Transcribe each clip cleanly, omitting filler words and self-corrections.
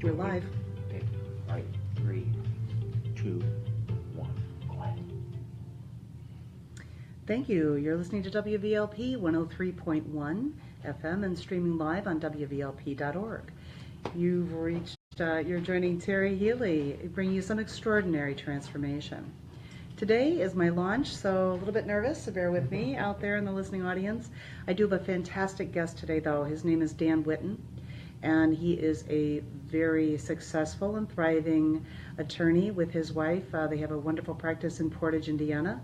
We're live. Okay. All right. 3, 2, 1. Go ahead. Thank you. You're listening to WVLP 103.1 FM and streaming live on WVLP.org. You've reached, you're joining Terry Healy, bringing you some extraordinary transformation. Today is my launch, so a little bit nervous, so bear with me out there in the listening audience. I do have a fantastic guest today, though. His name is Dan Whitten, and he is a very successful and thriving attorney with his wife. They have a wonderful practice in Portage, Indiana.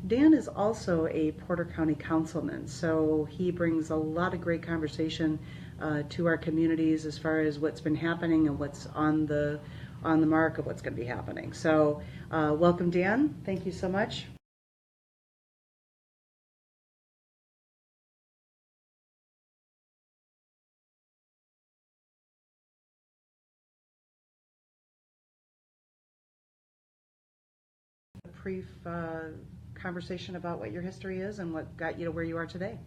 Dan is also a Porter County councilman, so he brings a lot of great conversation to our communities as far as what's been happening and what's on the mark of what's going to be happening. So welcome, Dan. Thank you so much. A brief conversation about what your history is and what got you to where you are today.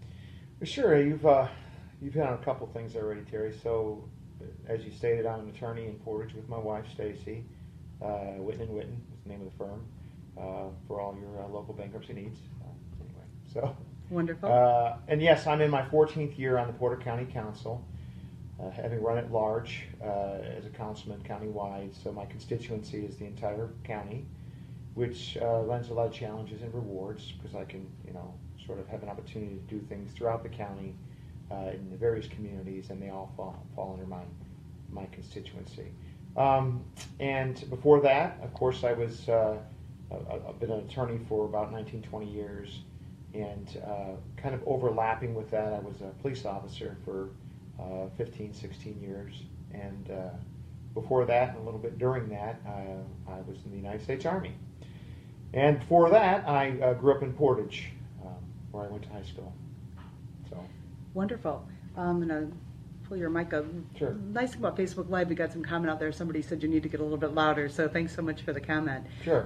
Sure. You've hit on a couple things already, Terry. So, as you stated, I'm an attorney in Portage with my wife, Stacy. Whitten & Whitten is the name of the firm for all your local bankruptcy needs. Anyway, so wonderful. And yes, I'm in my 14th year on the Porter County Council, having run at large as a councilman countywide. So my constituency is the entire county, which lends a lot of challenges and rewards because I can, sort of have an opportunity to do things throughout the county in the various communities, and they all fall under my constituency. And before that, of course, I was I've been an attorney for about 19, 20 years, and kind of overlapping with that, I was a police officer for 15, 16 years, and before that, and a little bit during that, I was in the United States Army. And before that, I grew up in Portage, where I went to high school. So wonderful. I'm going to pull your mic up. Sure. Nice thing about Facebook Live, we got some comment out there. Somebody said you need to get a little bit louder, so thanks so much for the comment. Sure.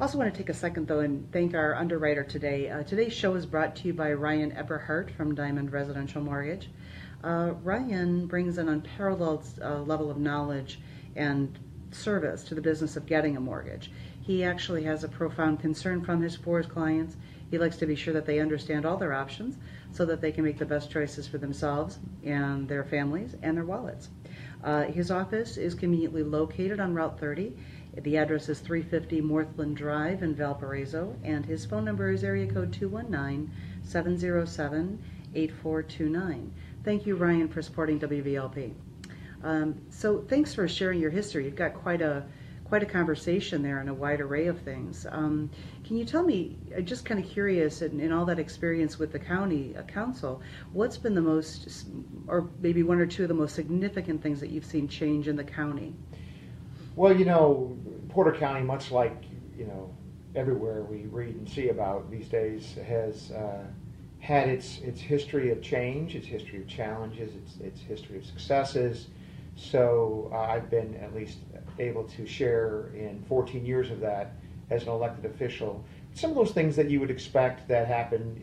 Also want to take a second, though, and thank our underwriter today. Today's show is brought to you by Ryan Eberhardt from Diamond Residential Mortgage. Ryan brings an unparalleled level of knowledge and service to the business of getting a mortgage. He actually has a profound concern for his clients. He likes to be sure that they understand all their options so that they can make the best choices for themselves and their families and their wallets. His office is conveniently located on Route 30. The address is 350 Northland Drive in Valparaiso, and his phone number is area code 219-707-8429. Thank you, Ryan, for supporting WVLP. So thanks for sharing your history. You've got quite a conversation there and a wide array of things. Can you tell me, just kind of curious, in all that experience with the county council, what's been the most, or maybe one or two of the most significant things that you've seen change in the county? Well, Porter County, much like, everywhere we read and see about these days, has had its history of change, its history of challenges, its history of successes. So I've been at least able to share in 14 years of that as an elected official some of those things that you would expect that happen,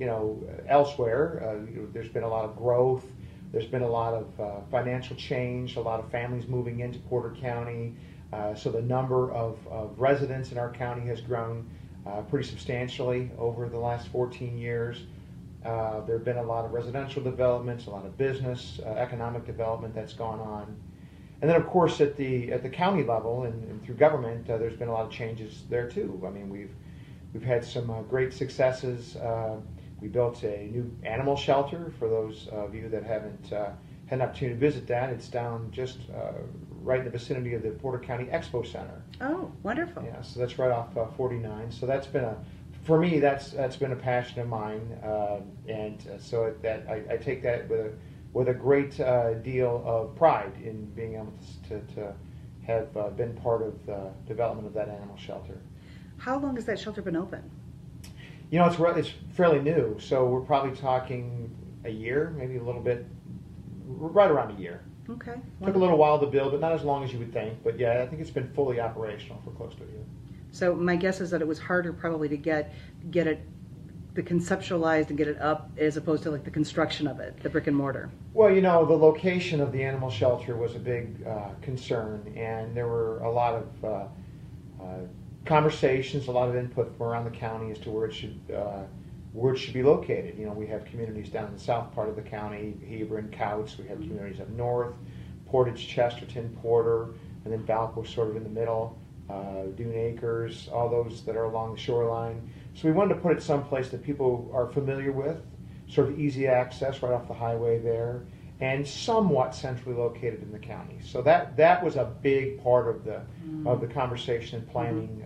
elsewhere. There's been a lot of growth. There's been a lot of financial change, a lot of families moving into Porter County. So the number of residents in our county has grown pretty substantially over the last 14 years. There have been a lot of residential developments, a lot of business, economic development that's gone on. And then, of course, at the county level and through government, there's been a lot of changes there too. I mean, we've had some great successes. We built a new animal shelter for those of you that haven't had an opportunity to visit that. It's down just right in the vicinity of the Porter County Expo Center. Oh, wonderful! Yeah, so that's right off 49. So that's been for me, that's been a passion of mine, and so that I take that with a great deal of pride in being able to have been part of the development of that animal shelter. How long has that shelter been open? It's fairly new, so we're probably talking a year, maybe a little bit, right around a year. Okay. Took a little while to build, but not as long as you would think. But yeah, I think it's been fully operational for close to a year. So my guess is that it was harder probably to get it the conceptualized and get it up as opposed to like the construction of it, the brick and mortar? Well, the location of the animal shelter was a big concern, and there were a lot of conversations, a lot of input from around the county as to where it should be located. We have communities down in the south part of the county, Heber and Couts. We have communities up north, Portage, Chesterton, Porter, and then Valpo sort of in the middle, Dune Acres, all those that are along the shoreline. So we wanted to put it someplace that people are familiar with, sort of easy access right off the highway there, and somewhat centrally located in the county. So that was a big part of the conversation and planning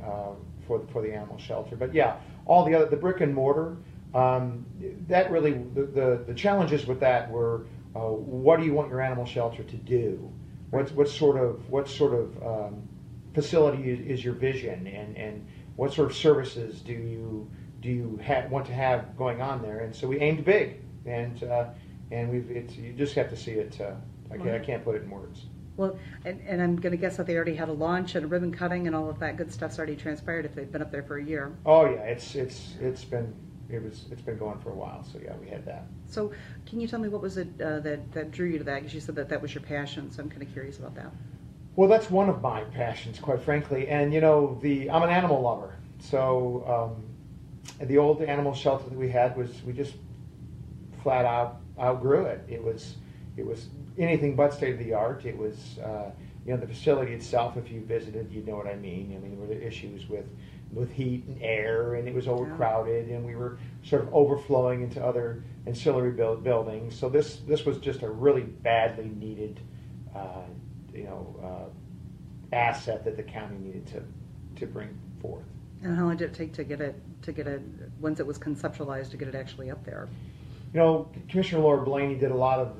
for the animal shelter. But yeah, all the brick and mortar, that really the challenges with that were what do you want your animal shelter to do? What sort of facility is your vision, and what sort of services do you want to have going on there? And so we aimed big, and you just have to see it. I can't put it in words. Well, and I'm going to guess that they already had a launch and a ribbon cutting and all of that good stuff's already transpired if they've been up there for a year. Oh yeah, it's been going for a while. So yeah, we had that. So can you tell me what was it that drew you to that? Because you said that was your passion, so I'm kind of curious about that. Well, that's one of my passions, quite frankly. And I'm an animal lover. So the old animal shelter that we had we just flat out outgrew it. It was anything but state of the art. It was the facility itself. If you visited, you know what I mean. There were the issues with heat and air, and it was overcrowded, and we were sort of overflowing into other ancillary buildings. So this was just a really badly needed asset that the county needed to bring forth. And how long did it take to get it once it was conceptualized to get it actually up there? Commissioner Laura Blaney did a lot of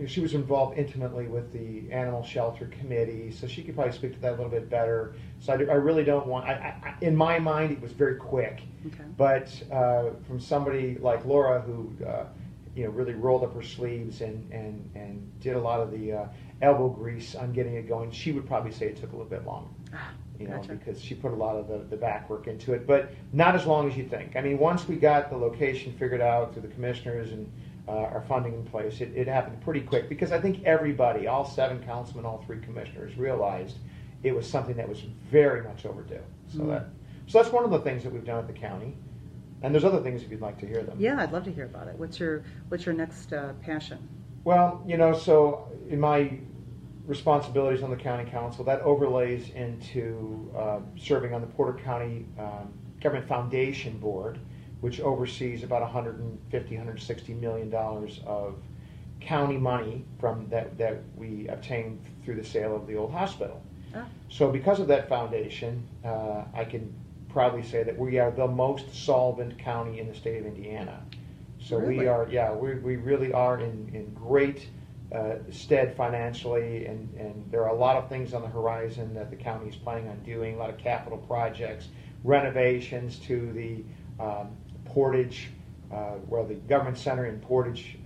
she was involved intimately with the animal shelter committee, so she could probably speak to that a little bit better. So I really don't want. In my mind, it was very quick. Okay. But from somebody like Laura, who really rolled up her sleeves and did a lot of the elbow grease on getting it going, she would probably say it took a little bit longer. Gotcha. Because she put a lot of the back work into it, but not as long as you think. Once we got the location figured out through the commissioners and our funding in place, it happened pretty quick, because I think everybody, all 7 councilmen, all 3 commissioners, realized it was something that was very much overdue. So that's one of the things that we've done at the county. And there's other things if you'd like to hear them. Yeah, I'd love to hear about it. What's your next passion? Well, so in my responsibilities on the county council, that overlays into serving on the Porter County Government Foundation Board, which oversees about $160 million of county money from that we obtained through the sale of the old hospital. So because of that foundation, I can proudly say that we are the most solvent county in the state of Indiana. So really? we really are in great stead financially, and there are a lot of things on the horizon that the county is planning on doing, a lot of capital projects, renovations to the Portage, the government center in Portage,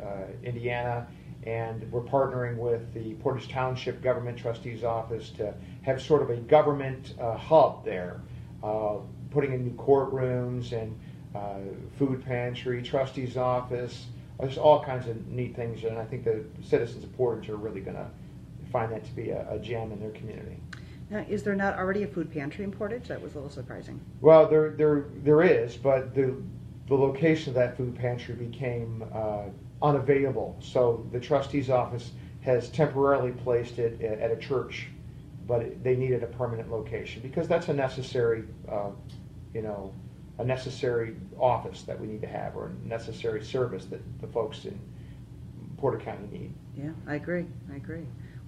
Indiana, and we're partnering with the Portage Township Government Trustee's Office to have sort of a government hub there, putting in new courtrooms and food pantry, trustee's office. There's all kinds of neat things, and I think the citizens of Portage are really going to find that to be a gem in their community. Now, is there not already a food pantry in Portage? That was a little surprising. Well, there is, but the location of that food pantry became unavailable. So the trustee's office has temporarily placed it at a church, but they needed a permanent location because that's a necessary, a necessary office that we need to have, or a necessary service that the folks in Porter County need. Yeah, I agree.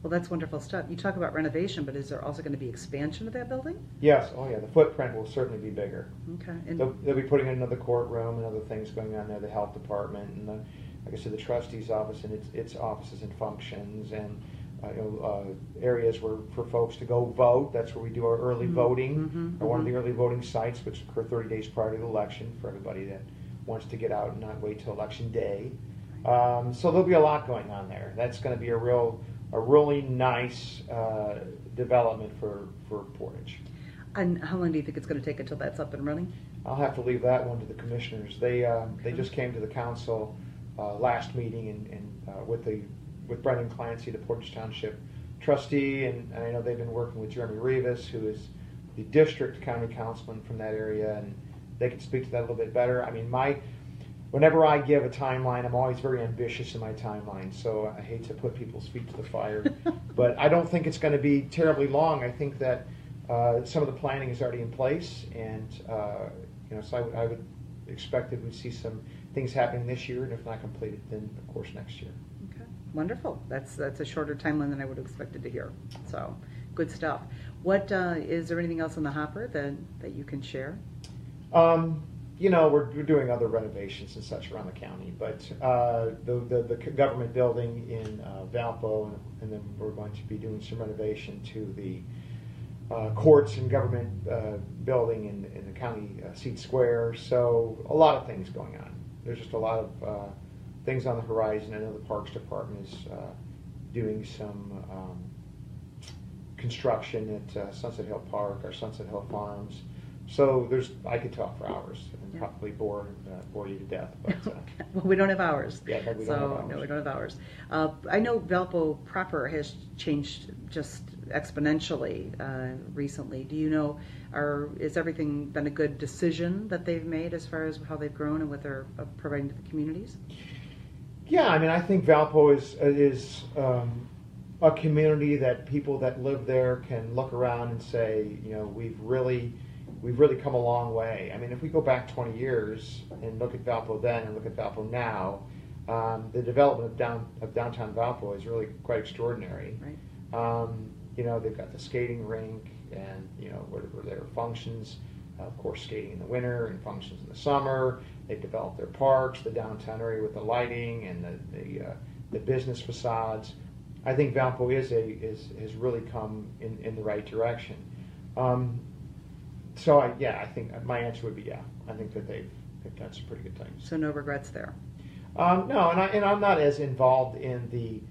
Well, that's wonderful stuff. You talk about renovation, but is there also going to be expansion of that building? Yes. Oh, yeah. The footprint will certainly be bigger. Okay. And they'll be putting in another courtroom and other things going on there. The health department and like I said, the trustee's office and its offices and functions, and areas for folks to go vote. That's where we do our early voting, or one of the early voting sites, which occur 30 days prior to the election for everybody that wants to get out and not wait till election day. So there'll be a lot going on there. That's going to be a really nice development for Portage. how long do you think it's going to take until that's up and running? I'll have to leave that one to the commissioners. They just came to the council last meeting and with Brendan Clancy, the Portage Township trustee, and I know they've been working with Jeremy Rivas, who is the district county councilman from that area, and they can speak to that a little bit better. I mean, whenever I give a timeline, I'm always very ambitious in my timeline, so I hate to put people's feet to the fire. But I don't think it's going to be terribly long. I think that some of the planning is already in place, and so I would expect that we'd see some things happening this year, and if not completed, then of course next year. Okay, wonderful. That's a shorter timeline than I would have expected to hear. So, good stuff. What is there anything else in the hopper that you can share? We're doing other renovations and such around the county, but the government building in Valpo, and then we're going to be doing some renovation to the courts and government building in the county seat square. So a lot of things going on. There's just a lot of things on the horizon. I know the Parks Department is doing some construction at Sunset Hill Park or Sunset Hill Farms. So I could talk for hours and probably bore you to death. But, well, we don't have hours. Yeah, we don't have hours. No, we don't have hours. I know Valpo proper has changed just exponentially recently. Do you know, is everything been a good decision that they've made as far as how they've grown and what they're providing to the communities? Yeah, I mean, I think Valpo is a community that people that live there can look around and say, we've really come a long way. I mean, if we go back 20 years and look at Valpo then and look at Valpo now, the development of downtown Valpo is really quite extraordinary. Right. They've got the skating rink and, where there are functions, of course, skating in the winter and functions in the summer. They've developed their parks, the downtown area with the lighting and the business facades. I think Valpo has really come in the right direction. So I think my answer would be yeah. I think that they've done some pretty good things. So no regrets there. No, and I'm not as involved in the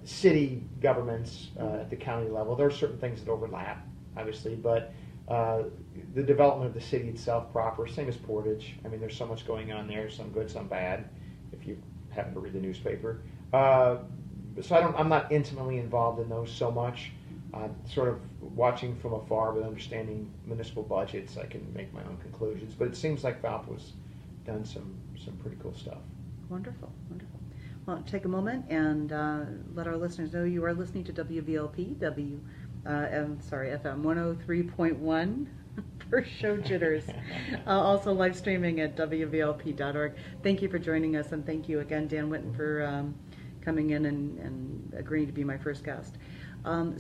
city governments at the county level. There are certain things that overlap, obviously, but the development of the city itself proper, same as Portage. I mean, there's so much going on there, some good, some bad, if you happen to read the newspaper. So I'm not intimately involved in those so much. Sort of watching from afar, but understanding municipal budgets, I can make my own conclusions. But it seems like Valpo's done some pretty cool stuff. Wonderful, wonderful. Well, take a moment and let our listeners know you are listening to WVLP, FM 103.1 for show jitters. Also live streaming at WVLP.org. Thank you for joining us, and thank you again, Dan Whitten, for coming in and agreeing to be my first guest. I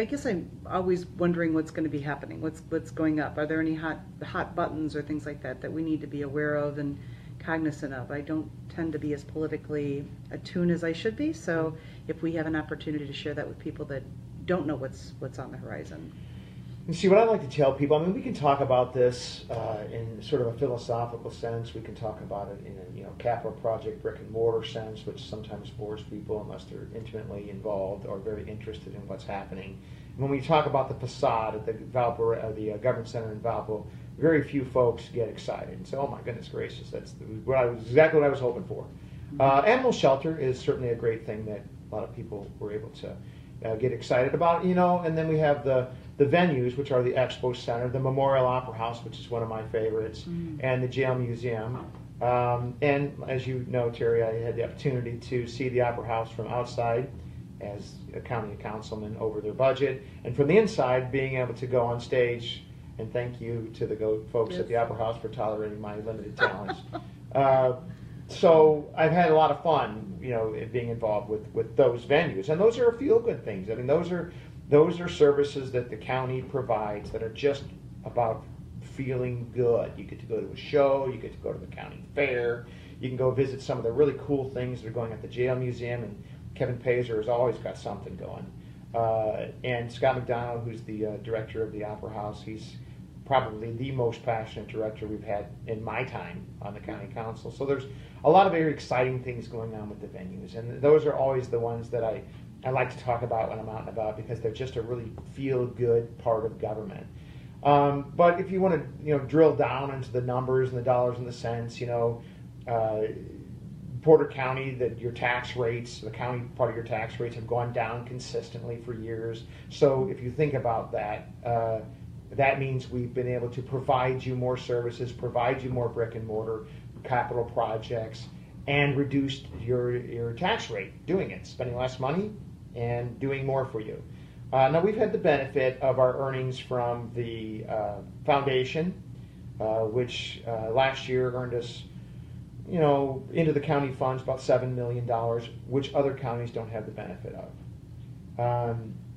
guess I'm always wondering what's going to be happening, what's going up. Are there any hot buttons or things like that we need to be aware of and cognizant of? I don't tend to be as politically attuned as I should be, so if we have an opportunity to share that with people that don't know what's on the horizon. And see, what I like to tell people, I mean, we can talk about this in sort of a philosophical sense. We can talk about it in a capital project, brick and mortar sense, which sometimes bores people unless they're intimately involved or very interested in what's happening. And when we talk about the facade at the Valpo, the Government Center in Valpo, very few folks get excited and say, "Oh my goodness gracious, that's exactly what I was hoping for." Animal shelter is certainly a great thing that a lot of people were able to get excited about, and then we have the venues, which are the Expo Center, the Memorial Opera House, which is one of my favorites, and the Jail Museum. And as you know, Terry, I had the opportunity to see the Opera House from outside as a county councilman over their budget, and from the inside, being able to go on stage, and thank you to the folks at the Opera House for tolerating my limited talents. So I've had a lot of fun, being involved with those venues, and those are feel-good things. I mean, those are services that the county provides that are just about feeling good. You get to go to a show, you get to go to the county fair, you can go visit some of the really cool things that are going at the Jail Museum, and Kevin Pazer has always got something going. And Scott McDonald, who's the director of the Opera House, he's probably the most passionate director we've had in my time on the county council. So there's a lot of very exciting things going on with the venues, and those are always the ones that I like to talk about when I'm out and about, because they're just a really feel-good part of government. But if you want to, drill down into the numbers and the dollars and the cents, Porter County, that your tax rates, the county part of your tax rates have gone down consistently for years. So if you think about that, that means we've been able to provide you more services, provide you more brick and mortar capital projects, and reduced your tax rate doing it, spending less money and doing more for you. Now we've had the benefit of our earnings from the foundation, which last year earned us, into the county funds about $7 million, which other counties don't have the benefit of.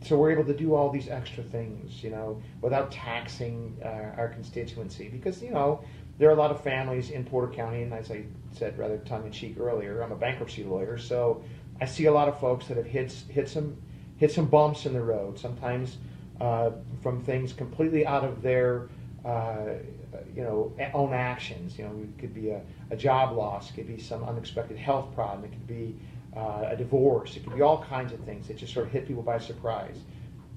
So we're able to do all these extra things, without taxing our constituency, because, there are a lot of families in Porter County, and as I said rather tongue-in-cheek earlier, I'm a bankruptcy lawyer, so I see a lot of folks that have hit some bumps in the road, sometimes from things completely out of their own actions. It could be a job loss, it could be some unexpected health problem, it could be a divorce, it could be all kinds of things that just sort of hit people by surprise.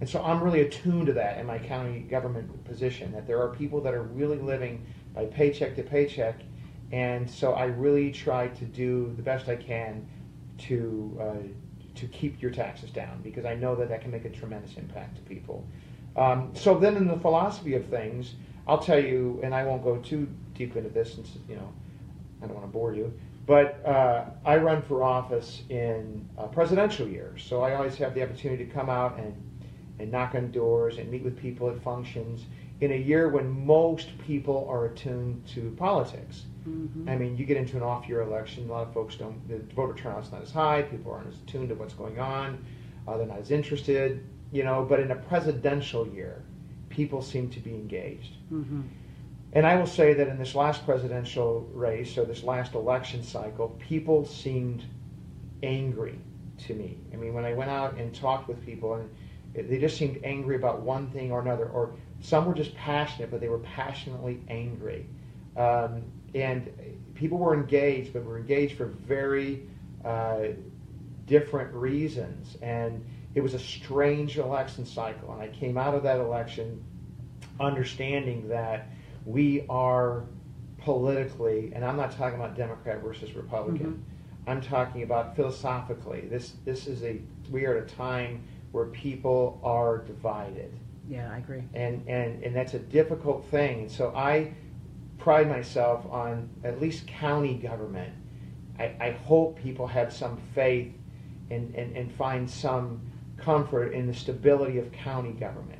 And so I'm really attuned to that in my county government position, that there are people that are really living by paycheck to paycheck, and so I really try to do the best I can to keep your taxes down, because I know that can make a tremendous impact to people. So then in the philosophy of things, I'll tell you, and I won't go too deep into this since, I don't want to bore you, but I run for office in a presidential year, so I always have the opportunity to come out and knock on doors and meet with people at functions in a year when most people are attuned to politics. Mm-hmm. I mean, you get into an off-year election, a lot of folks don't, the voter turnout's not as high, people aren't as attuned to what's going on, they're not as interested, but in a presidential year, people seem to be engaged. Mm-hmm. And I will say that in this last presidential race, or this last election cycle, people seemed angry to me. I mean, when I went out and talked with people, and they just seemed angry about one thing or another, or some were just passionate, but they were passionately angry. And people were engaged, but were engaged for very different reasons. And it was a strange election cycle. And I came out of that election understanding that we are politically, and I'm not talking about Democrat versus Republican, mm-hmm. I'm talking about philosophically. We are at a time where people are divided. Yeah, I agree. And that's a difficult thing. And so I pride myself on at least county government. I hope people have some faith and find some comfort in the stability of county government.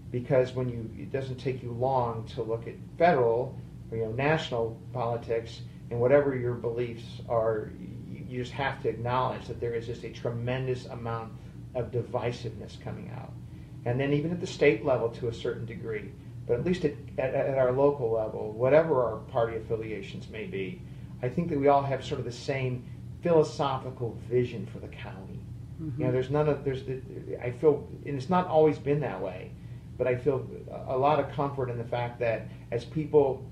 Because it doesn't take you long to look at federal or national politics, and whatever your beliefs are, you just have to acknowledge that there is just a tremendous amount of divisiveness coming out. And then even at the state level to a certain degree, but at least at our local level, whatever our party affiliations may be, I think that we all have sort of the same philosophical vision for the county. Mm-hmm. I feel, and it's not always been that way, but I feel a lot of comfort in the fact that as people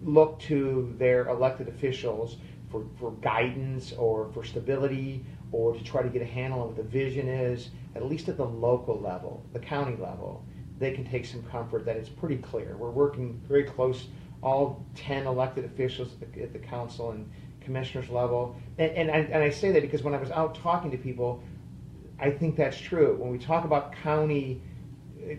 look to their elected officials for guidance or for stability or to try to get a handle on what the vision is, at least at the local level, the county level, they can take some comfort that it's pretty clear. We're working very close, all 10 elected officials at the council and commissioners level. And I say that because when I was out talking to people, I think that's true. When we talk about county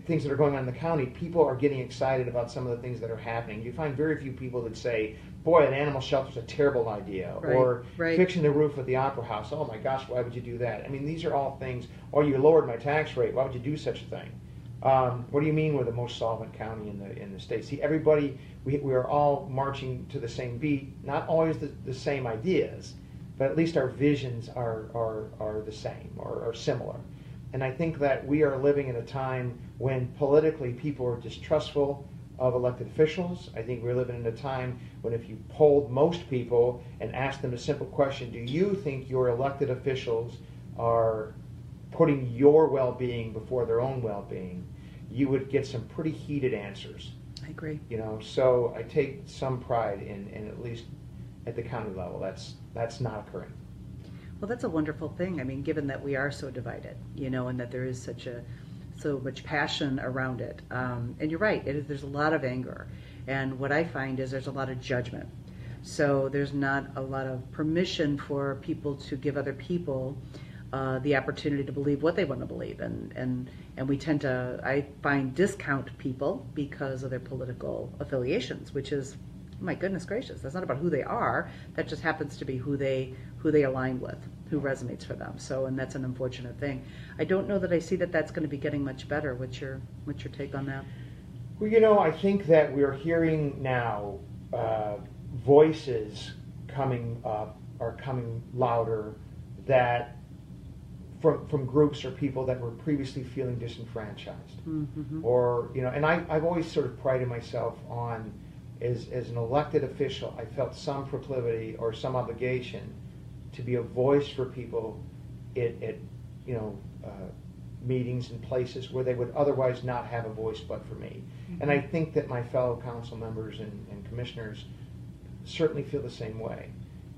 things that are going on in the county, people are getting excited about some of the things that are happening. You find very few people that say, boy, an animal shelter's a terrible idea, or fixing the roof at the Opera House, oh my gosh, why would you do that? I mean, these are all things, or you lowered my tax rate, why would you do such a thing? What do you mean we're the most solvent county in the state? See, everybody, we are all marching to the same beat, not always the same ideas, but at least our visions are the same or are similar. And I think that we are living in a time when politically people are distrustful of elected officials. I think we're living in a time when if you polled most people and asked them a simple question, do you think your elected officials are putting your well-being before their own well-being, you would get some pretty heated answers. I agree. So I take some pride in at least at the county level, that's not occurring. Well, that's a wonderful thing. I mean, given that we are so divided, and that there is such so much passion around it. And you're right, there's a lot of anger. And what I find is there's a lot of judgment. So there's not a lot of permission for people to give other people the opportunity to believe what they want to believe. And we tend to, I find, discount people because of their political affiliations, which is, my goodness gracious, that's not about who they are. That just happens to be who they align with, who resonates for them. So, and that's an unfortunate thing. I don't know that I see that that's going to be getting much better. What's your take on that? Well, I think that we're hearing now voices coming up are coming louder that from groups or people that were previously feeling disenfranchised. Mm-hmm. Or, and I've always sort of prided myself on, as an elected official, I felt some proclivity or some obligation to be a voice for people at meetings and places where they would otherwise not have a voice but for me. Mm-hmm. And I think that my fellow council members and commissioners certainly feel the same way.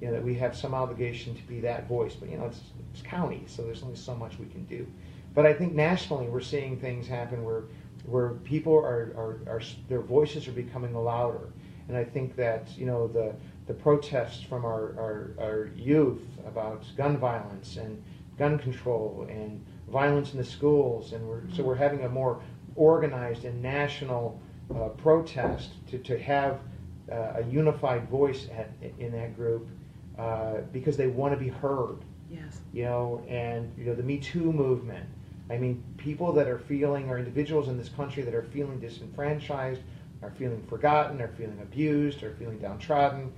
That we have some obligation to be that voice, but it's county, so there's only so much we can do. But I think nationally we're seeing things happen where people are their voices are becoming louder. And I think that the protests from our youth about gun violence and gun control and violence in the schools, and we're having a more organized and national protest to have a unified voice in that group because they want to be heard. Yes. And the Me Too movement. I mean, people that are feeling, or individuals in this country that are feeling disenfranchised, are feeling forgotten, are feeling abused, are feeling downtrodden,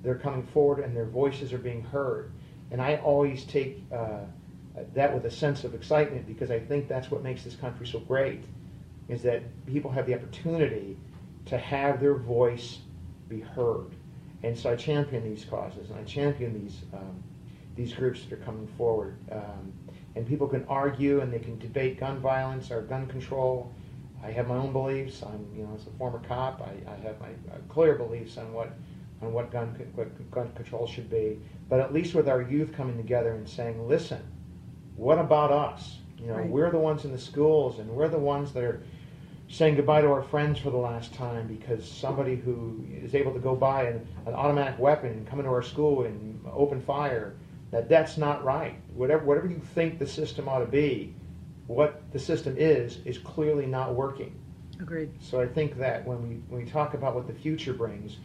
they're coming forward and their voices are being heard. And I always take that with a sense of excitement, because I think that's what makes this country so great, is that people have the opportunity to have their voice be heard. And so I champion these causes, and I champion these groups that are coming forward. And people can argue and they can debate gun violence or gun control. I have my own beliefs. As a former cop, I have my clear beliefs on what gun control should be. But at least with our youth coming together and saying, listen, what about us? Right. We're the ones in the schools, and we're the ones that are saying goodbye to our friends for the last time because somebody who is able to go buy an automatic weapon and come into our school and open fire, that's not right. Whatever you think the system ought to be, what the system is clearly not working. Agreed. So I think that when we talk about what the future brings,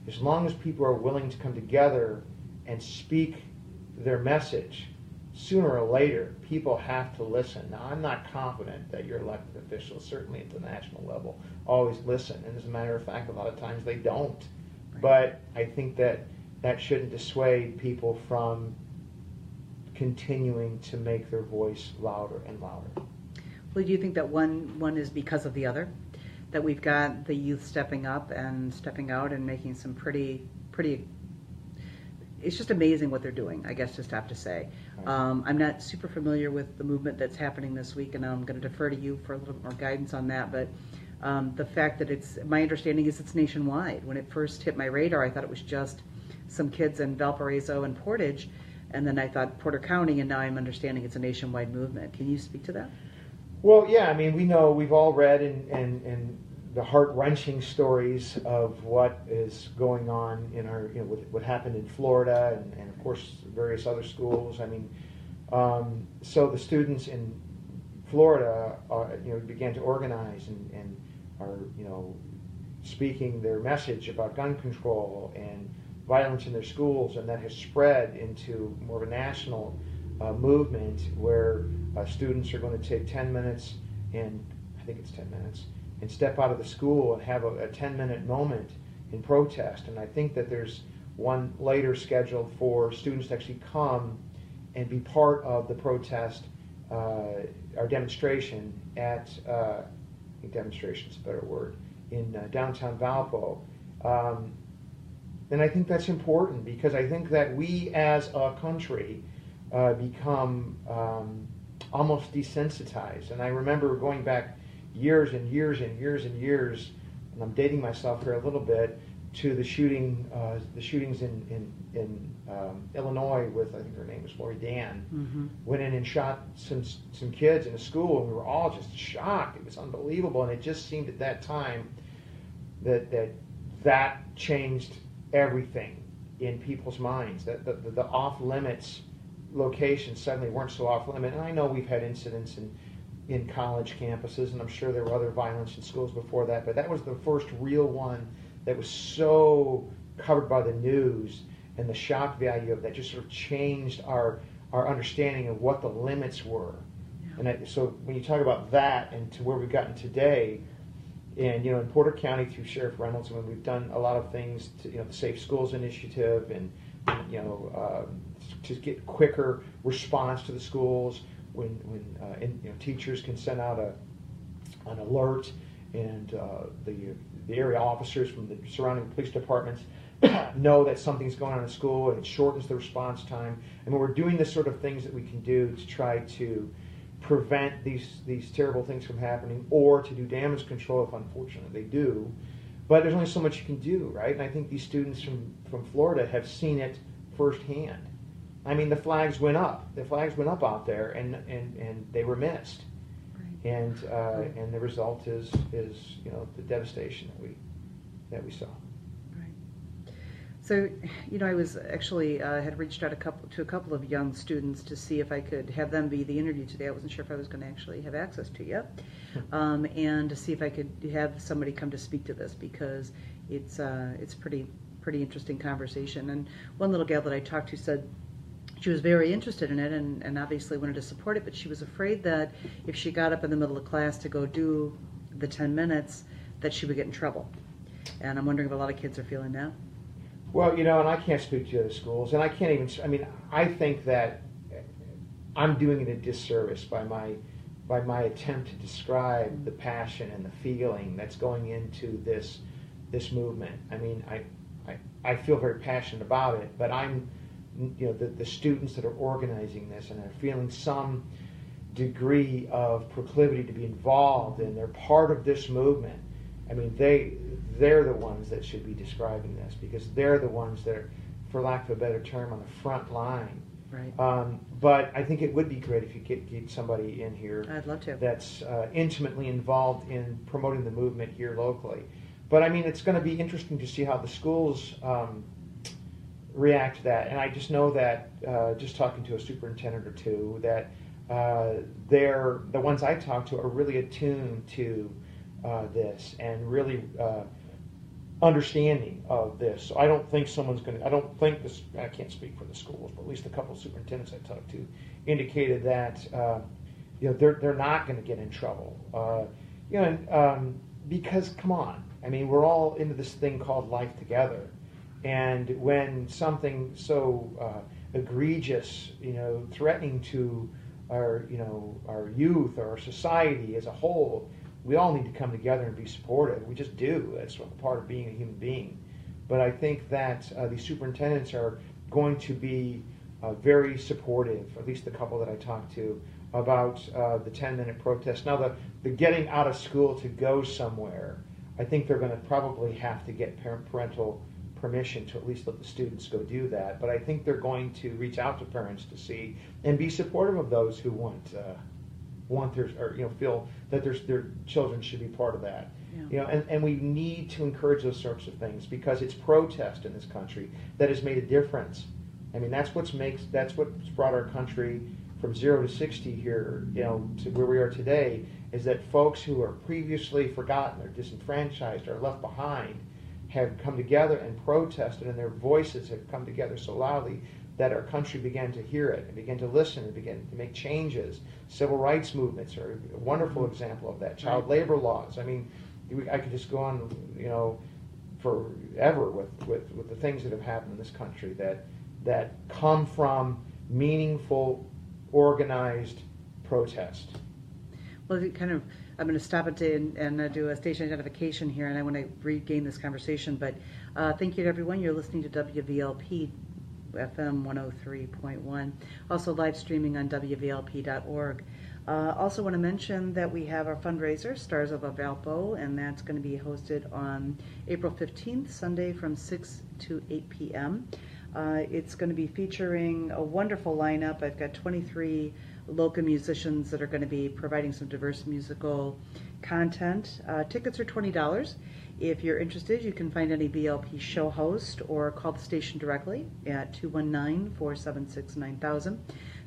as long as people are willing to come together and speak their message, sooner or later, people have to listen. Now, I'm not confident that your elected officials, certainly at the national level, always listen. And as a matter of fact, a lot of times they don't. Right. But I think that shouldn't dissuade people from continuing to make their voice louder and louder. Well, do you think that one is because of the other? That we've got the youth stepping up and stepping out and making some pretty, it's just amazing what they're doing, I guess, just have to say. Right. I'm not super familiar with the movement that's happening this week, and I'm going to defer to you for a little bit more guidance on that. But the fact that my understanding is it's nationwide. When it first hit my radar, I thought it was just some kids in Valparaiso and Portage, and then I thought Porter County, and now I'm understanding it's a nationwide movement. Can you speak to that? Well, yeah, I mean, we've all read and the heart-wrenching stories of what is going on in our, what happened in Florida and of course various other schools. I mean, so the students in Florida, began to organize and are, speaking their message about gun control and violence in their schools, and that has spread into more of a national movement where students are going to take 10 minutes, and I think it's 10 minutes, and step out of the school and have a 10-minute moment in protest. And I think that there's one later scheduled for students to actually come and be part of the protest, our demonstration at, I think demonstration's a better word, in downtown Valpo. And I think that's important, because I think that we as a country become almost desensitized. And I remember going back years and years and years and years, and I'm dating myself here a little bit, to the shootings in Illinois with, I think her name was Lori Dan, went in and shot some kids in a school, and we were all just shocked. It was unbelievable, and it just seemed at that time that changed everything in people's minds. That the off limits locations suddenly weren't so off limit. And I know we've had incidents in college campuses, and I'm sure there were other violence in schools before that, but that was the first real one that was so covered by the news, and the shock value of that just sort of changed our understanding of what the limits were. Yeah. And so when you talk about that and to where we've gotten today, and in Porter County through Sheriff Reynolds, when we've done a lot of things to the Safe Schools Initiative, and to get quicker response to the schools when teachers can send out an alert, and the area officers from the surrounding police departments know that something's going on in school, and it shortens the response time. And when we're doing the sort of things that we can do to try to prevent these terrible things from happening, or to do damage control if unfortunately they do. But there's only so much you can do, right? And I think these students from Florida have seen it firsthand. I mean, the flags went up. The flags went up out there, and they were missed. Right. And the result is the devastation that we saw. Right. So, I was actually had reached out to a couple of young students to see if I could have them be the interview today. I wasn't sure if I was going to actually have access to you, and to see if I could have somebody come to speak to this, because it's pretty interesting conversation. And one little gal that I talked to said she was very interested in it, and obviously wanted to support it, but she was afraid that if she got up in the middle of class to go do the 10 minutes, that she would get in trouble. And I'm wondering if a lot of kids are feeling that. Well, and I can't speak to other schools, and I can't even, I think that I'm doing it a disservice by my attempt to describe the passion and the feeling that's going into this movement. I feel very passionate about it, but I'm the students that are organizing this and are feeling some degree of proclivity to be involved, and they're part of this movement. They're the ones that should be describing this, because they're the ones that are, for lack of a better term, on the front line. Right. But I think it would be great if you get somebody in here. I'd love to. That's intimately involved in promoting the movement here locally. But it's going to be interesting to see how the schools react to that. And I just know that, just talking to a superintendent or two, that the ones I talk to are really attuned to this, and really understanding of this. So I don't think I can't speak for the schools, but at least a couple of superintendents I talked to indicated that they're not going to get in trouble. Because come on, we're all into this thing called life together. And when something so egregious, threatening to our youth or our society as a whole, we all need to come together and be supportive. We just do. That's part of being a human being. But I think that these superintendents are going to be very supportive, at least the couple that I talked to, about the 10-minute protest. Now, the getting out of school to go somewhere, I think they're going to probably have to get parental permission to at least let the students go do that. But I think they're going to reach out to parents to see and be supportive of those who want their, or feel that their children should be part of that. Yeah. And we need to encourage those sorts of things, because it's protest in this country that has made a difference. That's what's brought our country from 0 to 60 here, to where we are today, is that folks who are previously forgotten or disenfranchised or left behind have come together and protested, and their voices have come together so loudly that our country began to hear it and began to listen and began to make changes. Civil rights movements are a wonderful example of that. Child labor laws. I could just go on, forever with the things that have happened in this country that come from meaningful, organized protest. Well, I'm going to stop it and do a station identification here, and I want to regain this conversation. But thank you to everyone. You're listening to WVLP FM 103.1. Also live streaming on WVLP.org. Also want to mention that we have our fundraiser, Stars of Valpo, and that's going to be hosted on April 15th, Sunday from 6 to 8 p.m. It's going to be featuring a wonderful lineup. I've got 23 local musicians that are going to be providing some diverse musical content. Tickets are $20. If you're interested, you can find any VLP show host or call the station directly at 219-476-9000.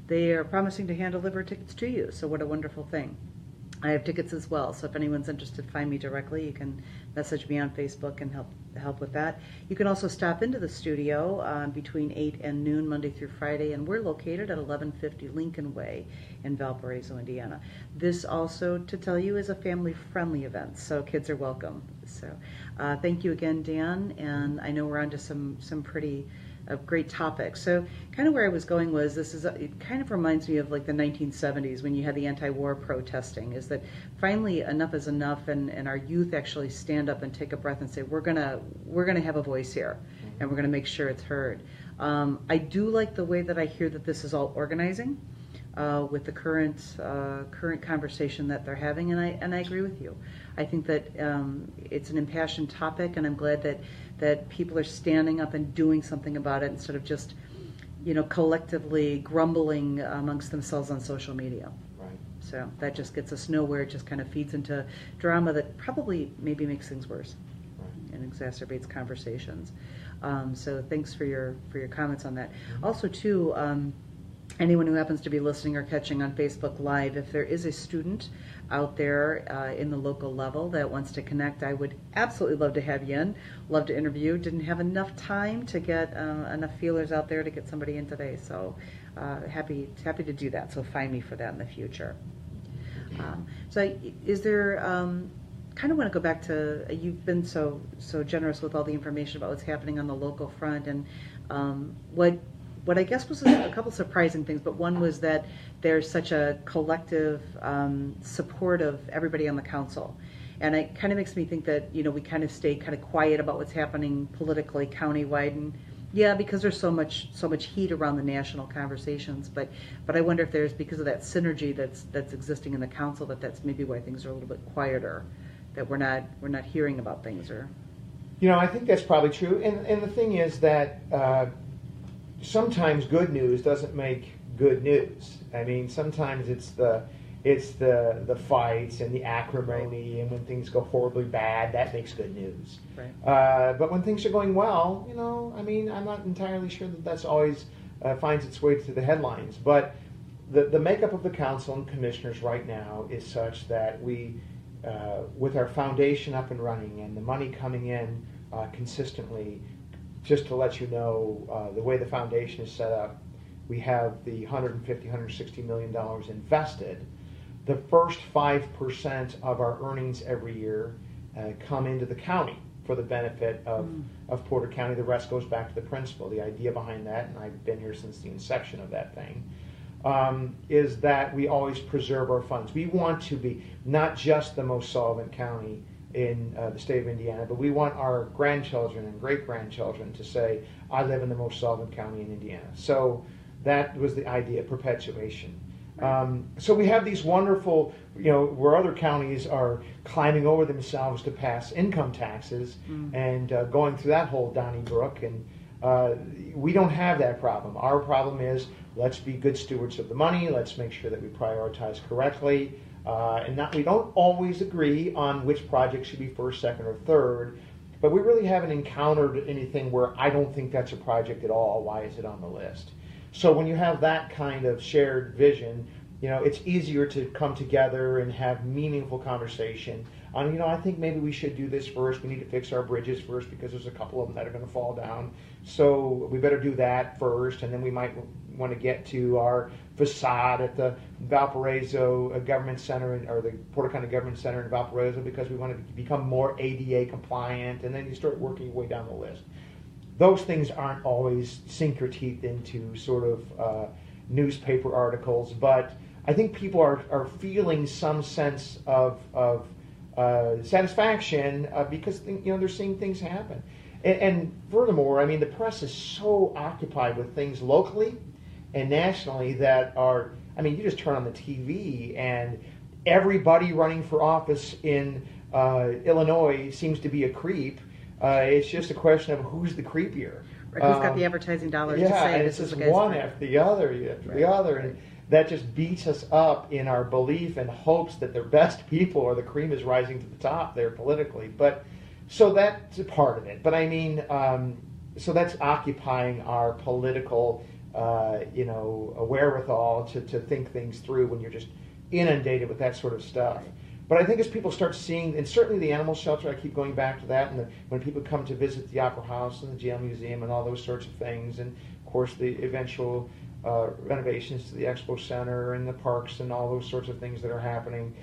They are promising to hand deliver tickets to you, so what a wonderful thing. I have tickets as well, so if anyone's interested, find me directly. You can message me on Facebook and help with that. You can also stop into the studio between 8 and noon, Monday through Friday, and we're located at 1150 Lincoln Way in Valparaiso, Indiana. This also, to tell you, is a family-friendly event, so kids are welcome. So thank you again, Dan, and I know we're on to some pretty great topics. So kind of where I was going was it kind of reminds me of like the 1970s when you had the anti-war protesting, is that finally enough is enough, and our youth actually stand up and take a breath and say, we're gonna have a voice here, and we're gonna make sure it's heard. I do like the way that I hear that this is all organizing with the current conversation that they're having, and I agree with you. I think that it's an impassioned topic, and I'm glad that people are standing up and doing something about it instead of just, collectively grumbling amongst themselves on social media. Right. So that just gets us nowhere. It just kind of feeds into drama that probably maybe makes things worse, right, and exacerbates conversations. So thanks for your comments on that. Also, too, anyone who happens to be listening or catching on Facebook Live, if there is a student out there in the local level that wants to connect, I would absolutely love to have you in, love to interview. Didn't have enough time to get enough feelers out there to get somebody in today, so happy to do that, so find me for that in the future. Is there, kind of want to go back to, you've been so generous with all the information about what's happening on the local front, and what I guess was a couple surprising things, but one was that there's such a collective support of everybody on the council. And it kind of makes me think that, we kind of stay kind of quiet about what's happening politically countywide, and yeah, because there's so much heat around the national conversations, but I wonder if there's, because of that synergy that's existing in the council, that's maybe why things are a little bit quieter, that we're not hearing about things. Or I think that's probably true, and the thing is that sometimes good news doesn't make good news. I mean, sometimes it's the fights and the acrimony, and when things go horribly bad, that makes good news. Right. But when things are going well, I mean, I'm not entirely sure that's always finds its way to the headlines. But the makeup of the council and commissioners right now is such that we, with our foundation up and running and the money coming in consistently. Just to let you know, the way the foundation is set up, we have the $160 million invested. The first 5% of our earnings every year come into the county for the benefit of Porter County. The rest goes back to the principal. The idea behind that, and I've been here since the inception of that thing, is that we always preserve our funds. We want to be not just the most solvent county in the state of Indiana, but we want our grandchildren and great-grandchildren to say, I live in the most solvent county in Indiana. So that was the idea, perpetuation. So we have these wonderful, where other counties are climbing over themselves to pass income taxes and going through that whole Donnybrook, and we don't have that problem. Our problem is, let's be good stewards of the money, let's make sure that we prioritize correctly, and we don't always agree on which project should be first, second, or third, but we really haven't encountered anything where I don't think that's a project at all. Why is it on the list? So when you have that kind of shared vision, it's easier to come together and have meaningful conversation on, I think maybe we should do this first. We need to fix our bridges first because there's a couple of them that are going to fall down. So we better do that first, and then we might want to get to our facade at the Valparaiso Government Center, or the Porter County Government Center in Valparaiso, because we want to become more ADA compliant, and then you start working your way down the list. Those things aren't always sink your teeth into sort of newspaper articles, but I think people are feeling some sense of satisfaction because they're seeing things happen. And furthermore, I mean, the press is so occupied with things locally and nationally that are I mean, you just turn on the TV and everybody running for office in Illinois seems to be a creep. It's just a question of who's the creepier. Right, who's got the advertising dollars to say and this it's is just the guy's one friend. after the other, and that just beats us up in our belief and hopes that the best people or the cream is rising to the top there politically. But so that's a part of it. But I mean, so that's occupying our political, wherewithal to think things through when you're just inundated with that sort of stuff. But I think as people start seeing, and certainly the animal shelter, I keep going back to that, and when people come to visit the Opera House and the Jail Museum and all those sorts of things, and of course the eventual renovations to the Expo Center and the parks and all those sorts of things that are happening,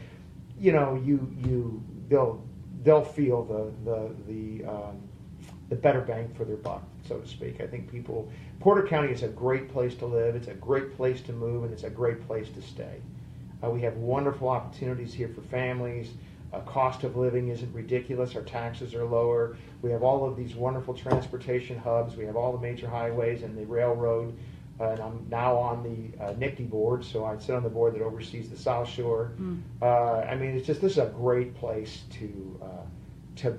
they'll feel the better bang for their buck, so to speak. I think Porter County is a great place to live, it's a great place to move, and it's a great place to stay. We have wonderful opportunities here for families. Cost of living isn't ridiculous. Our taxes are lower. We have all of these wonderful transportation hubs. We have all the major highways and the railroad. And I'm now on the NICTY board, so I sit on the board that oversees the South Shore. I mean, this is a great place to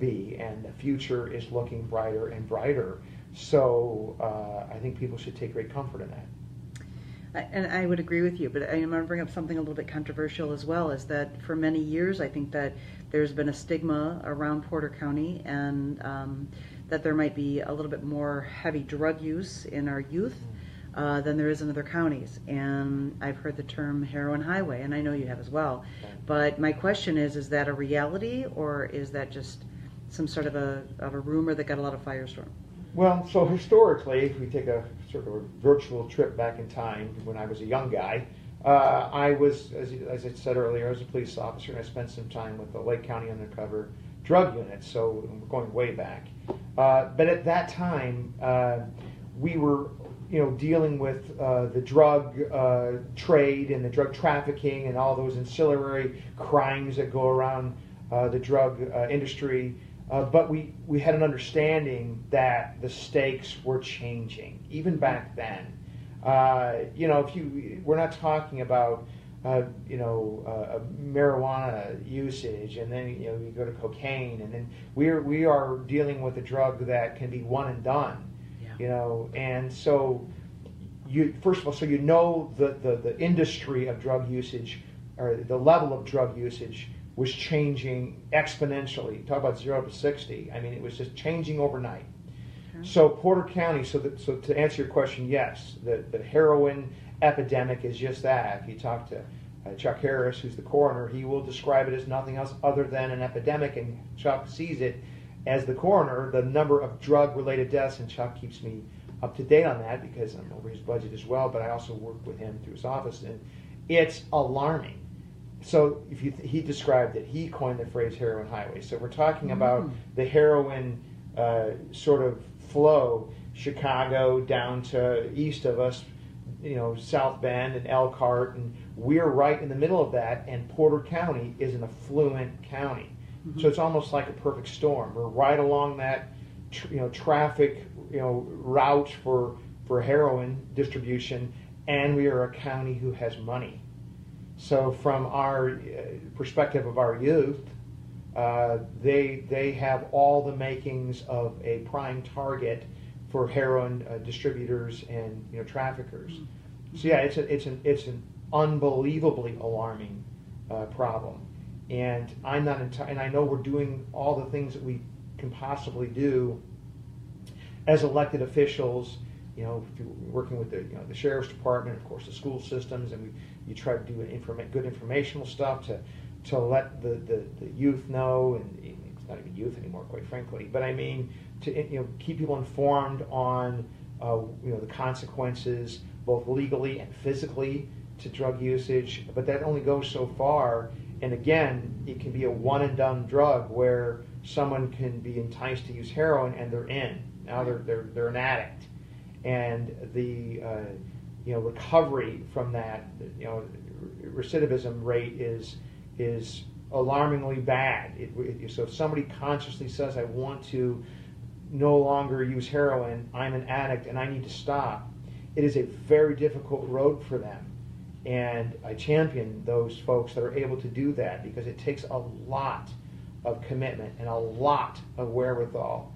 be, and the future is looking brighter and brighter. So I think people should take great comfort in that. And I would agree with you, but I'm going to bring up something a little bit controversial as well, is that for many years I think that there's been a stigma around Porter County, and that there might be a little bit more heavy drug use in our youth than there is in other counties. And I've heard the term heroin highway, and I know you have as well. But my question is that a reality, or is that just some sort of a rumor that got a lot of firestorm? Well, so historically, if we take a sort of a virtual trip back in time when I was a young guy, I was, as I said earlier, I was a police officer, and I spent some time with the Lake County Undercover Drug Unit, so we're going way back. But at that time, we were dealing with the drug trade and the drug trafficking and all those ancillary crimes that go around the drug industry. But we had an understanding that the stakes were changing, even back then. We're not talking about marijuana usage, and then you go to cocaine, and then we are dealing with a drug that can be one and done. And so first of all, so the industry of drug usage, or the level of drug usage, was changing exponentially. Talk about 0 to 60. I mean, it was just changing overnight. Okay. So Porter County, so to answer your question, yes, the heroin epidemic is just that. If you talk to Chuck Harris, who's the coroner, he will describe it as nothing else other than an epidemic, and Chuck sees it as the coroner, the number of drug-related deaths, and Chuck keeps me up to date on that because I'm over his budget as well, but I also work with him through his office, and it's alarming. So he described it, he coined the phrase heroin highway. So we're talking about the heroin sort of flow, Chicago down to east of us, South Bend and Elkhart, and we're right in the middle of that, and Porter County is an affluent county. So it's almost like a perfect storm. We're right along that traffic route for heroin distribution, and we are a county who has money. So from our perspective of our youth, they have all the makings of a prime target for heroin distributors and traffickers. So yeah, it's an unbelievably alarming problem, and I'm not and I know we're doing all the things that we can possibly do as elected officials. Working with the sheriff's department, of course, the school systems, and you try to do good informational stuff to let the youth know, and it's not even youth anymore, quite frankly. But I mean, to keep people informed on the consequences, both legally and physically, to drug usage. But that only goes so far. And again, it can be a one and done drug where someone can be enticed to use heroin and they're in. Now they're an addict. And the recovery from that recidivism rate is alarmingly bad. So if somebody consciously says, I want to no longer use heroin, I'm an addict and I need to stop, it is a very difficult road for them. And I champion those folks that are able to do that, because it takes a lot of commitment and a lot of wherewithal.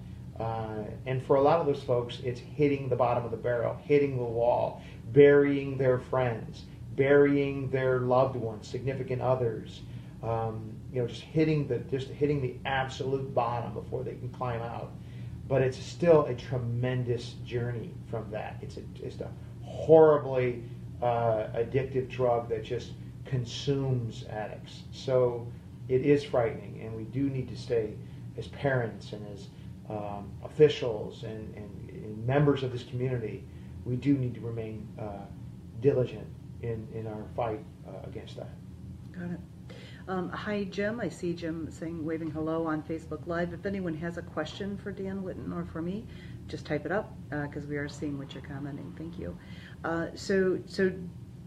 And for a lot of those folks, it's hitting the bottom of the barrel, hitting the wall, burying their friends, burying their loved ones, significant others. Just hitting the absolute bottom before they can climb out. But it's still a tremendous journey from that. It's a horribly addictive drug that just consumes addicts. So it is frightening, and we do need to stay, as parents and as officials and members of this community, we do need to remain diligent in our fight against that. Got it. Hi, Jim. I see Jim waving hello on Facebook Live. If anyone has a question for Dan Whitten or for me, just type it up, because we are seeing what you're commenting. Thank you. So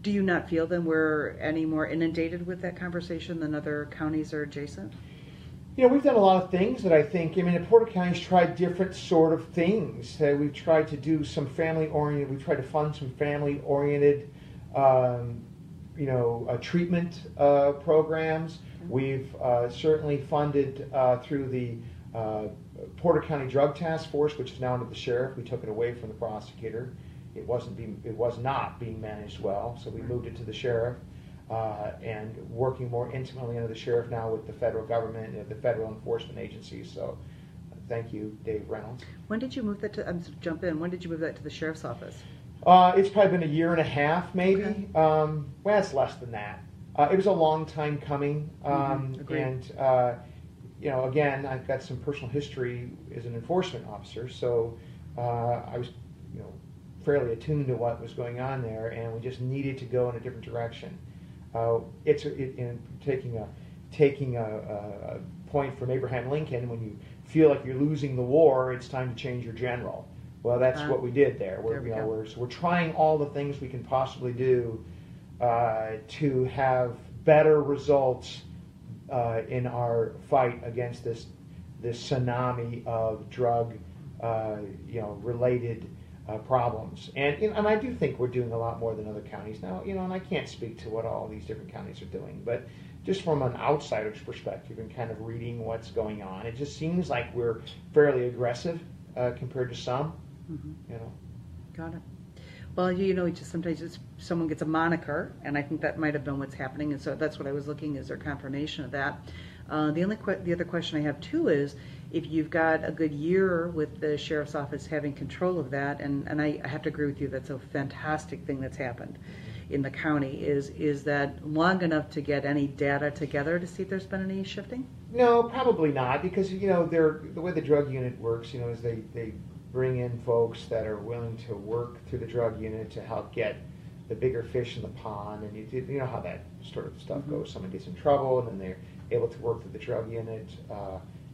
do you not feel then we're any more inundated with that conversation than other counties are adjacent? We've done a lot of things that I think, Porter County's tried different sort of things. We've tried to do some family-oriented, we've tried to fund some family-oriented treatment programs. We've certainly funded through the Porter County Drug Task Force, which is now under the sheriff. We took it away from the prosecutor. It was not being managed well, so we moved it to the sheriff, and working more intimately under the sheriff now with the federal government and the federal enforcement agencies. So thank you, Dave Reynolds. When did you move that to, jump in, when did you move that to the sheriff's office? It's probably been a year and a half, maybe. Okay. Well, it's less than that. It was a long time coming, and again, I've got some personal history as an enforcement officer, so I was, fairly attuned to what was going on there, and we just needed to go in a different direction. Taking a point from Abraham Lincoln, when you feel like you're losing the war, it's time to change your general. Well, that's what we did there. We're trying all the things we can possibly do to have better results in our fight against this tsunami of drug related problems. And I do think we're doing a lot more than other counties now. And I can't speak to what all these different counties are doing, but just from an outsider's perspective and kind of reading what's going on, it just seems like we're fairly aggressive compared to some. Got it. Well, just sometimes someone gets a moniker, and I think that might have been what's happening, and so that's what I was looking, is there confirmation of that. The other question I have too is, if you've got a good year with the sheriff's office having control of that, and I have to agree with you, that's a fantastic thing that's happened in the county. Is that long enough to get any data together to see if there's been any shifting? No, probably not, because the way the drug unit works, is they bring in folks that are willing to work through the drug unit to help get the bigger fish in the pond, and you know how that sort of stuff goes. Someone gets in trouble, and then they're able to work through the drug unit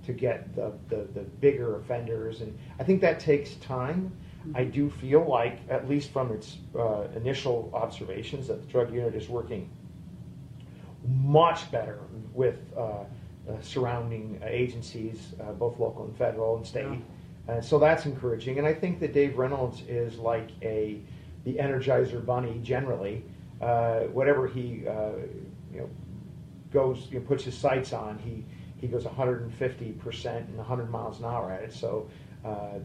to get the bigger offenders, and I think that takes time. I do feel like, at least from its initial observations, that the drug unit is working much better with surrounding agencies, both local and federal and state. So that's encouraging, and I think that Dave Reynolds is like the Energizer Bunny generally. Whatever he goes, puts his sights on, he goes 150% and 100 miles an hour at it. So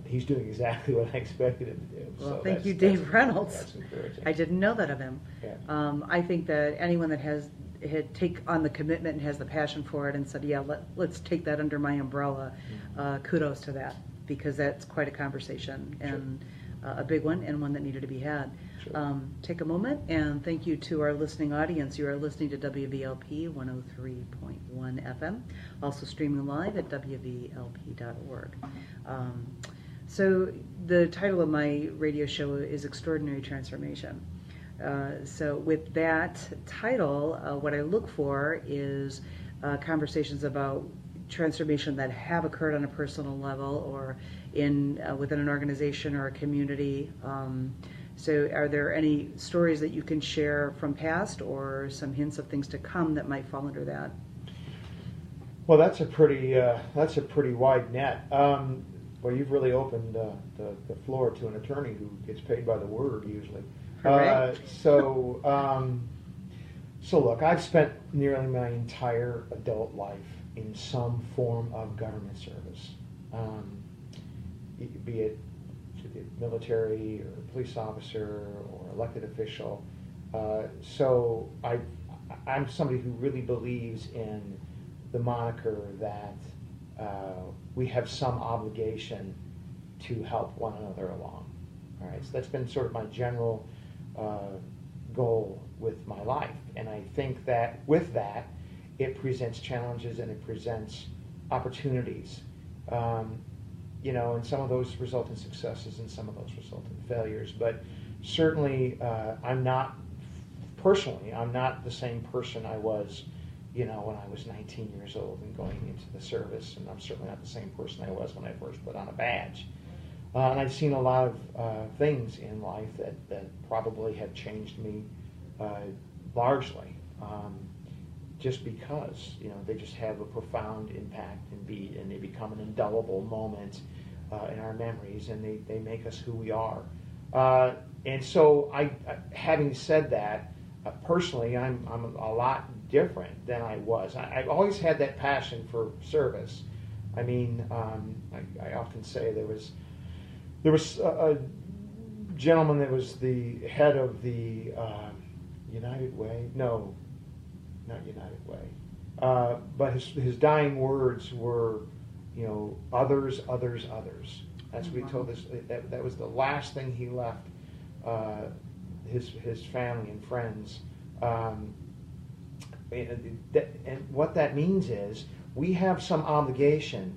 he's doing exactly what I expected him to do. Well, so thank you, Dave Reynolds. That's encouraging. I didn't know that of him. Yeah. I think that anyone that had take on the commitment and has the passion for it and said, yeah, let's take that under my umbrella, kudos to that, because that's quite a conversation and a big one, and one that needed to be had. Sure. Take a moment and thank you to our listening audience. You are listening to WVLP 103.1 FM, also streaming live at WVLP.org. So the title of my radio show is Extraordinary Transformation. So with that title, what I look for is conversations about transformation that have occurred on a personal level or within an organization or a community. So are there any stories that you can share from past, or some hints of things to come that might fall under that? Well, that's a pretty wide net. Well, you've really opened the floor to an attorney who gets paid by the word usually. So look, I've spent nearly my entire adult life in some form of government service, be it to the military or police officer or elected official. So I'm somebody who really believes in the moniker that we have some obligation to help one another along. All right, so that's been sort of my general goal with my life, and I think that with that, it presents challenges and it presents opportunities. And some of those result in successes and some of those result in failures. But certainly, I'm not the same person I was, when I was 19 years old and going into the service, and I'm certainly not the same person I was when I first put on a badge. And I've seen a lot of things in life that probably have changed me largely, just because they just have a profound impact and they become an indelible moment in our memories, and they make us who we are. And so, having said that, personally, I'm a lot different than I was. I've always had that passion for service. I mean, I often say there was a gentleman that was the head of the United Way. No, not United Way. But his dying words were, others, others, others. That's what he told us. That was the last thing he left his family and friends. And what that means is we have some obligation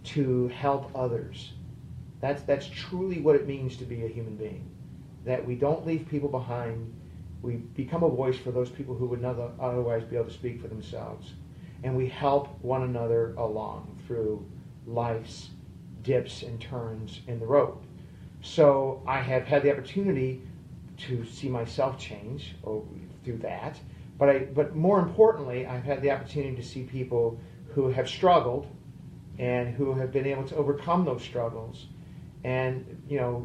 to help others. That's truly what it means to be a human being. That we don't leave people behind. We become a voice for those people who would not otherwise be able to speak for themselves. And we help one another along through life's dips and turns in the road. So I have had the opportunity to see myself change through that. But more importantly, I've had the opportunity to see people who have struggled and who have been able to overcome those struggles. And,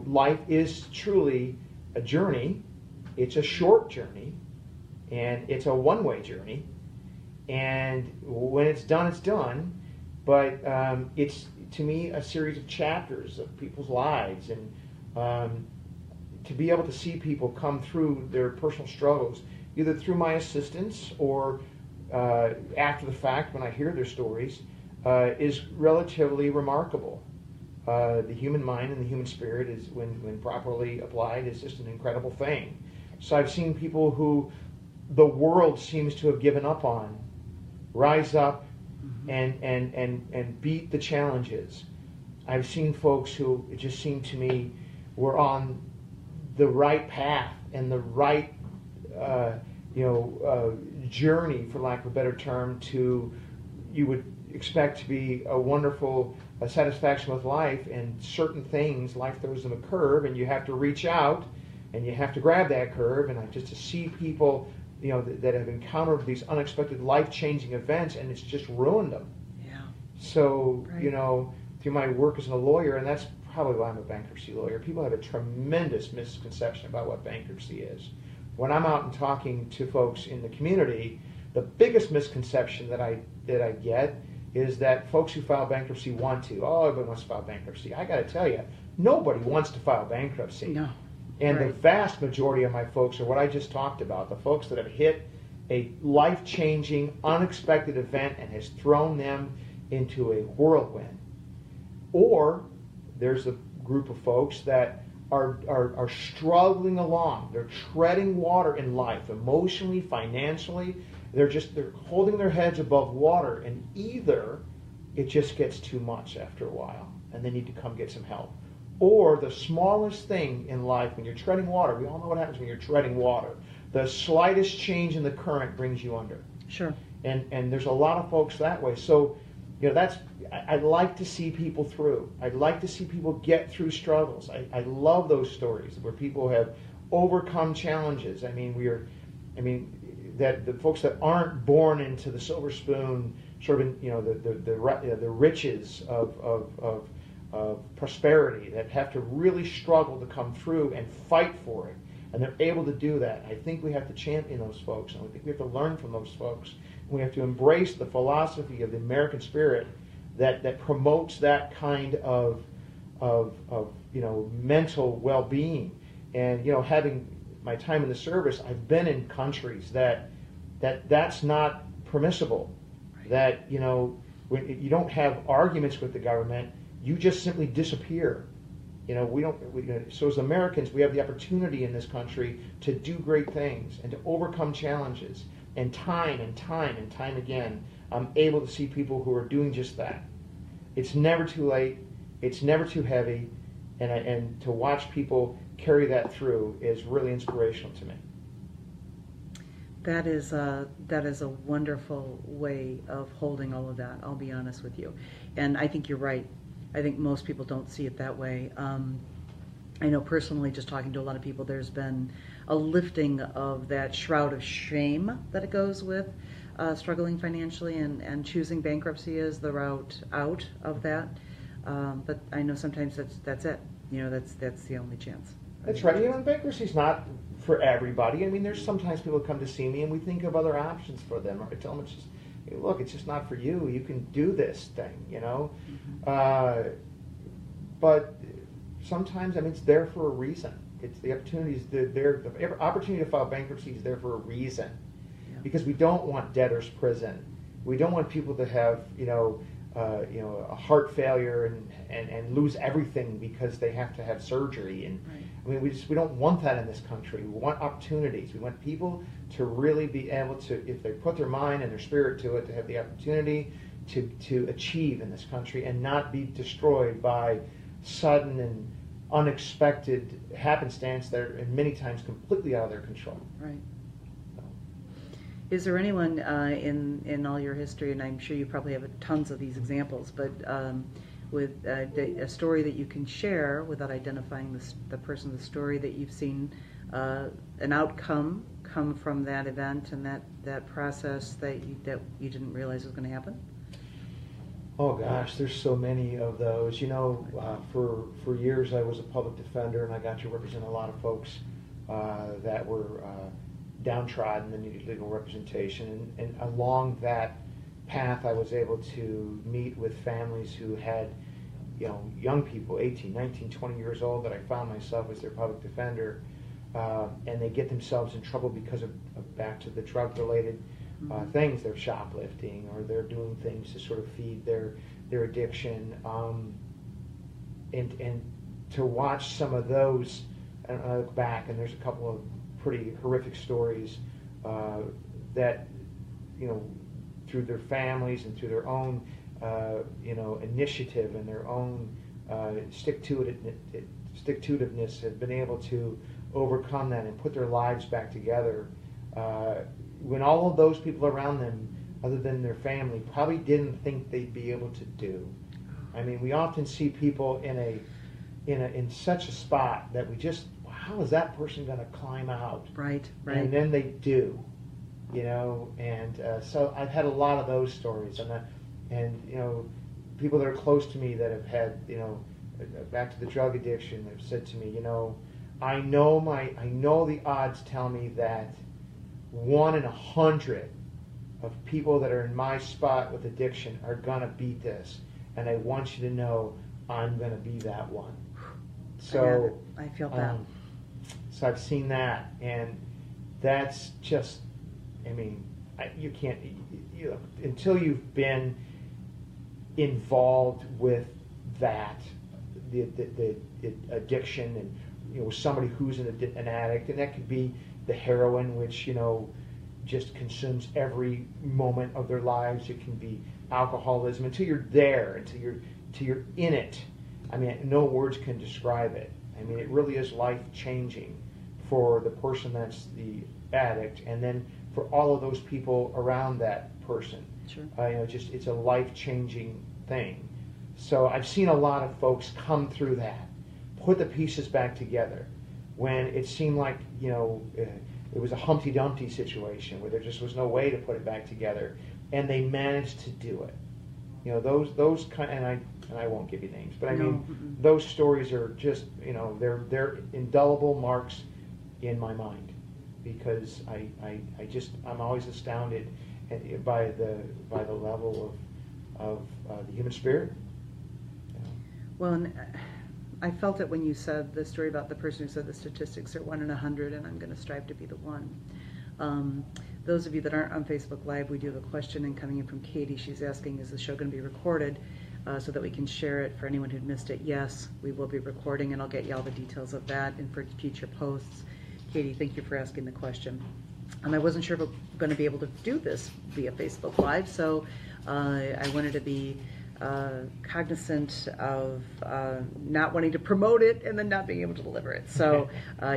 life is truly a journey. It's a short journey, and it's a one-way journey. And when it's done, it's done. But it's, to me, a series of chapters of people's lives. And to be able to see people come through their personal struggles, either through my assistance or after the fact when I hear their stories, is relatively remarkable. The human mind and the human spirit is, when properly applied, is just an incredible thing. So I've seen people who the world seems to have given up on rise up and beat the challenges. I've seen folks who, it just seemed to me, were on the right path and the right journey, for lack of a better term, to, you would expect to be a wonderful satisfaction with life, and certain things, life throws them a curve, and you have to reach out and you have to grab that curve. And just to see people, that have encountered these unexpected life-changing events, and it's just ruined them. Yeah. So, right. Through my work as a lawyer, and that's probably why I'm a bankruptcy lawyer, people have a tremendous misconception about what bankruptcy is. When I'm out and talking to folks in the community, the biggest misconception that I get is that folks who file bankruptcy want to. Oh, everybody wants to file bankruptcy. I got to tell you, nobody wants to file bankruptcy. No. And right. The vast majority of my folks are what I just talked about, the folks that have hit a life-changing, unexpected event and has thrown them into a whirlwind. Or there's a group of folks that are struggling along. They're treading water in life, emotionally, financially. They're holding their heads above water, and either it just gets too much after a while and they need to come get some help. Or the smallest thing in life, when you're treading water, we all know what happens when you're treading water. The slightest change in the current brings you under. Sure. And there's a lot of folks that way. So, I'd like to see people through. I'd like to see people get through struggles. I love those stories where people have overcome challenges. That the folks that aren't born into the silver spoon, sort of, the riches of prosperity, that have to really struggle to come through and fight for it. and they're able to do that. I think we have to champion those folks, and I think we have to learn from those folks. And we have to embrace the philosophy of the American spirit that promotes that kind of mental well-being. And having my time in the service, I've been in countries that's not permissible. Right. That when you don't have arguments with the government, you just simply disappear. So as Americans, we have the opportunity in this country to do great things and to overcome challenges. And time again, I'm able to see people who are doing just that. It's never too late. It's never too heavy. And to watch people carry that through is really inspirational to me. That is a wonderful way of holding all of that, I'll be honest with you. And I think you're right. I think most people don't see it that way. I know personally, just talking to a lot of people, there's been a lifting of that shroud of shame that it goes with struggling financially and choosing bankruptcy as the route out of that. But I know sometimes that's it. That's the only chance. That's right. And bankruptcy's not for everybody. I mean, there's sometimes people come to see me and we think of other options for them. Or I tell them, look, it's just not for you. You can do this thing, Mm-hmm. But sometimes, it's there for a reason. It's the opportunities there. The opportunity to file bankruptcy is there for a reason, because we don't want debtor's prison. We don't want people to have a heart failure and lose everything because they have to have surgery. And right. We don't want that in this country. We want opportunities. We want people to really be able to, if they put their mind and their spirit to it, to have the opportunity to achieve in this country and not be destroyed by sudden and unexpected happenstance that are many times completely out of their control. Right. Is there anyone in all your history, and I'm sure you probably have tons of these examples, but with a story that you can share without identifying the person, the story that you've seen an outcome come from that event and that process that you didn't realize was going to happen? Oh gosh, there's so many of those. For years I was a public defender, and I got to represent a lot of folks that were downtrodden and needed legal representation. And along that path, I was able to meet with families who had, young people, 18, 19, 20 years old, that I found myself as their public defender, and they get themselves in trouble because of back to the drug-related things. They're shoplifting, or they're doing things to sort of feed their addiction. And to watch some of those, and I look back, and there's a couple of pretty horrific stories that, through their families and through their own, initiative and their own stick-to-itiveness have been able to overcome that and put their lives back together. When all of those people around them, other than their family, probably didn't think they'd be able to do. We often see people in such a spot that we just, how is that person going to climb out? Right. And then they do, and so I've had a lot of those stories, and people that are close to me that have had, back to the drug addiction, have said to me, I know the odds tell me that 1 in 100 of people that are in my spot with addiction are going to beat this, and I want you to know I'm going to be that one. So I feel that. So I've seen that, and that's just, you can't, until you've been involved with that, the addiction, and with somebody who's an addict, and that could be the heroin, which just consumes every moment of their lives. It can be alcoholism. Until you're there, until you're in it, no words can describe it. It really is life-changing for the person that's the addict, and then for all of those people around that person. Sure. It's a life-changing thing. So I've seen a lot of folks come through that, put the pieces back together, when it seemed like, it was a Humpty Dumpty situation where there just was no way to put it back together, and they managed to do it. Those kind, and I won't give you names, but those stories are just, they're indelible marks in my mind, because I'm always astounded by the level of the human spirit. Well, and I felt it when you said the story about the person who said the statistics are 1 in 100, and I'm going to strive to be the one. Those of you that aren't on Facebook Live, we do have a question and coming in from Katie. She's asking, is the show going to be recorded so that we can share it for anyone who'd missed it? Yes, we will be recording, and I'll get you all the details of that and for future posts. Katie, thank you for asking the question. I wasn't sure if I'm going to be able to do this via Facebook Live, so I wanted to be cognizant of not wanting to promote it and then not being able to deliver it. So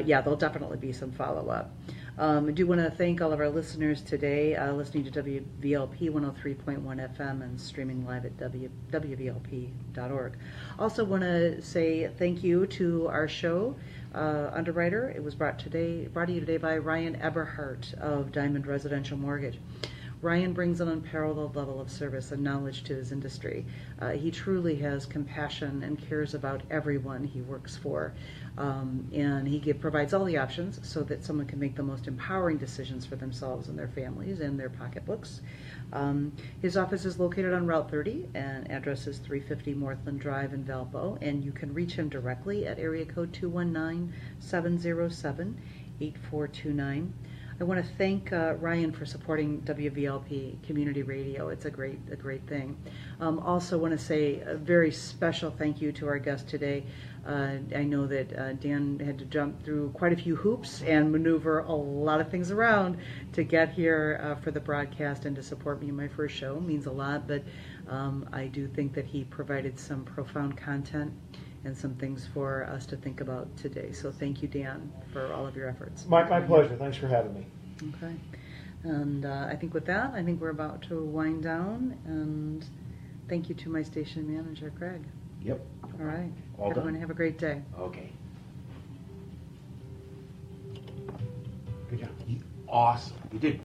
yeah, there'll definitely be some follow-up. I do want to thank all of our listeners today, listening to WVLP 103.1 FM and streaming live at WVLP.org. Also want to say thank you to our show, Underwriter. It was brought to you today by Ryan Eberhardt of Diamond Residential Mortgage. Ryan brings an unparalleled level of service and knowledge to his industry. He truly has compassion and cares about everyone he works for. And he provides all the options so that someone can make the most empowering decisions for themselves and their families and their pocketbooks. His office is located on Route 30, and address is 350 Northland Drive in Valpo, and you can reach him directly at area code 219-707-8429. I want to thank Ryan for supporting WVLP Community Radio. It's a great thing. Also want to say a very special thank you to our guest today. I know that Dan had to jump through quite a few hoops and maneuver a lot of things around to get here for the broadcast and to support me in my first show. It means a lot, but I do think that he provided some profound content and some things for us to think about today. So thank you, Dan, for all of your efforts. My pleasure. Thanks for having me. Okay. And I think with that, I think we're about to wind down. And thank you to my station manager, Craig. Yep. All right. All Everyone done. have a great day. Okay. Good job. Awesome. You did